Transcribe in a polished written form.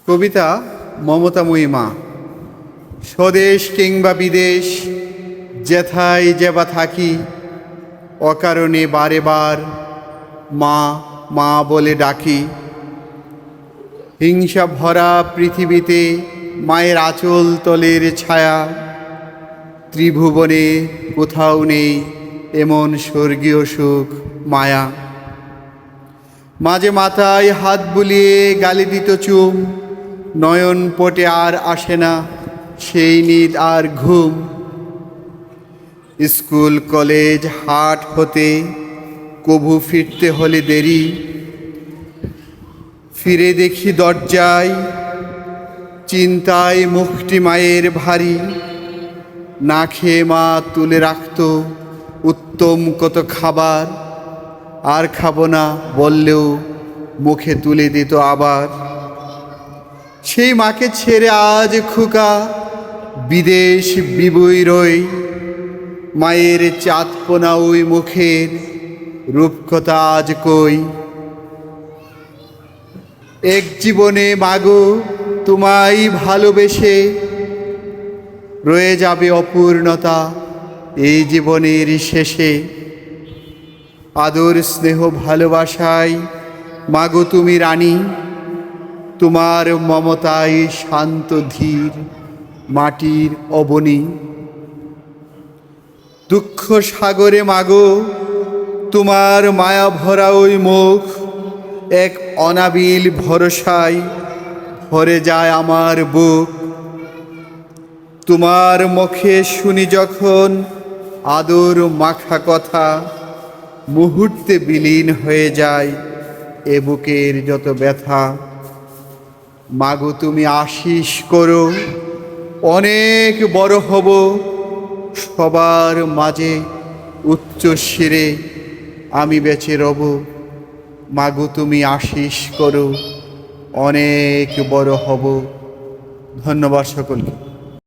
কবিতা মমতাময়ী মা। স্বদেশ কিংবা বিদেশ যেথায় যেবা থাকি, অকারণে বারে বার মা মা বলে ডাকি। হিংসা ভরা পৃথিবীতে মায়ের আঁচল তলের ছায়া, ত্রিভুবনে কোথাও নেই এমন স্বর্গীয় সুখ মায়া। মাঝে মাথায় হাত বুলিয়ে গালি দিত চুম, নয়ন পটে আর আসে না সেই নিদ আর ঘুম। স্কুল কলেজ হাট হতে কভু ফিরতে হলে দেরি, ফিরে দেখি দরজায় চিন্তায় মুখটি মায়ের ভারী। না খেয়ে মা তুলে রাখত উত্তম কত খাবার, আর খাবো না বললেও মুখে তুলে দিত আবার। সেই মাকে ছেড়ে আজ খোকা বিদেশ বিবুই রই, মায়ের চাঁদপোনা ওই মুখের রূপকথা আজ কই। এক জীবনে মাগো তোমায় ভালোবেসে রয়ে যাবে অপূর্ণতা এই জীবনের শেষে। আদর স্নেহ ভালোবাসায় মাগো তুমি রানী, তোমার মমতায় শান্ত ধীর মাটির অবনী। দুঃখ সাগরে মাগো তোমার মায়া ভরা ওই মুখ, এক অনাবিল ভরসায় ভরে যায় আমার বুক। তোমার মুখে শুনি যখন আদর মাখা কথা, মুহূর্তে বিলীন হয়ে যায় এ বুকের যত ব্যথা। মাগো তুমি আশিস করো অনেক বড় হব, সবার মাঝে উচ্চ শিরে আমি বেঁচে রব। মাগো তুমি আশিস করো অনেক বড় হব। ধন্যবাদ সকলকে।